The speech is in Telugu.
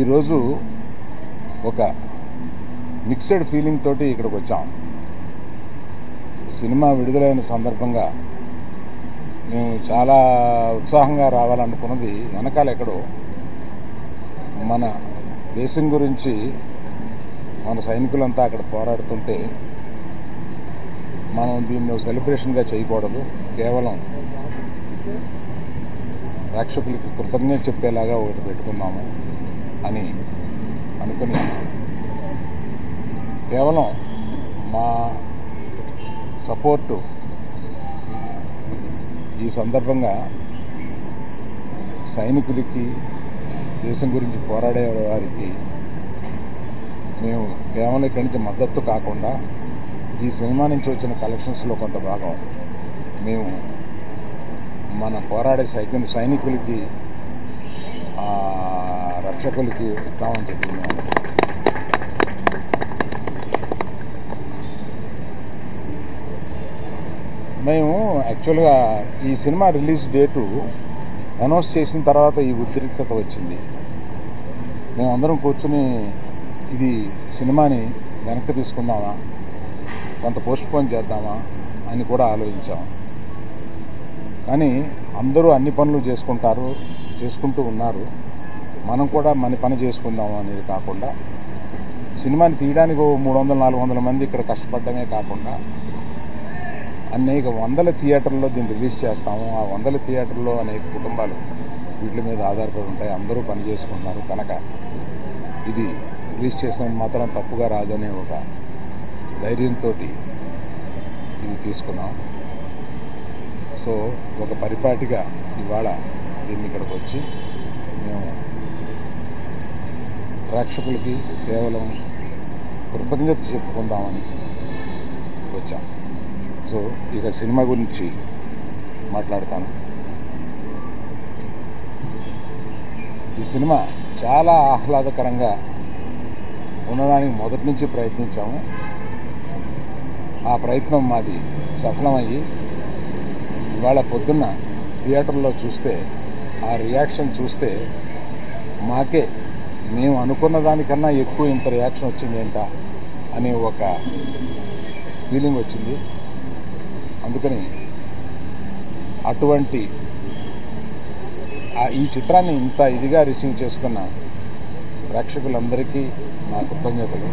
ఈరోజు ఒక మిక్స్డ్ ఫీలింగ్ తోటి ఇక్కడికి వచ్చాం. సినిమా విడుదలైన సందర్భంగా మేము చాలా ఉత్సాహంగా రావాలనుకున్నది వెనకాల ఎక్కడో మన దేశం గురించి మన సైనికులంతా అక్కడ పోరాడుతుంటే మనం దీన్ని సెలబ్రేషన్గా చేయకూడదు, కేవలం ప్రేక్షకులకి కృతజ్ఞత చెప్పేలాగా ఒకటి పెట్టుకున్నాము అని అనుకుని కేవలం మా సపోర్టు ఈ సందర్భంగా సైనికులకి, దేశం గురించి పోరాడే వారికి మేము కేవలం ఇక్కడి నుంచి మద్దతు కాకుండా ఈ సినిమా నుంచి వచ్చిన కలెక్షన్స్లో కొంత భాగం మేము మన పోరాడే సైనికులకి, రక్షకులకి ఇద్దామని చెప్పి మేము యాక్చువల్గా ఈ సినిమా రిలీజ్ డేటు అనౌన్స్ చేసిన తర్వాత ఈ ఉద్రిక్తత వచ్చింది. మేమందరం కూర్చుని ఇది సినిమాని వెనక్కి తీసుకుందామా, కొంత పోస్ట్పోన్ చేద్దామా అని కూడా ఆలోచించాం. కానీ అందరూ అన్ని పనులు చేసుకుంటూ ఉన్నారు. మనం కూడా మన పని చేసుకుందాము అనేది కాకుండా సినిమాని తీయడానికి 300-400 మంది ఇక్కడ కష్టపడమే కాకుండా అనేక వందల థియేటర్లో దీన్ని రిలీజ్ చేస్తాము. ఆ వందల థియేటర్లో అనేక కుటుంబాలు వీటి మీద ఆధారపడి ఉంటాయి. అందరూ పని చేసుకుంటున్నారు కనుక ఇది రిలీజ్ చేసినందుకు మాత్రం తప్పుగా రాదనే ఒక ధైర్యంతో ఇది తీసుకున్నాం. సో ఒక పరిపాటిగా ఇవాళ దీన్ని ఇక్కడికి వచ్చి మేము ప్రేక్షకులకి కేవలం కృతజ్ఞత చెప్పుకుందామని వచ్చాం. సో ఇక సినిమా గురించి మాట్లాడతాను. ఈ సినిమా చాలా ఆహ్లాదకరంగా ఉండడానికి మొదటి నుంచి ప్రయత్నించాము. ఆ ప్రయత్నం మాది సఫలమయ్యి ఇవాళ పొద్దున్న థియేటర్లో చూస్తే ఆ రియాక్షన్ చూస్తే మాకే మేము అనుకున్న దానికన్నా ఎక్కువ ఇంత రియాక్షన్ వచ్చింది ఏంటా అనే ఒక ఫీలింగ్ వచ్చింది. అందుకని అటువంటి ఈ చిత్రాన్ని ఇంత ఇదిగా రిసీవ్ చేసుకున్న ప్రేక్షకులందరికీ నా కృతజ్ఞతలు.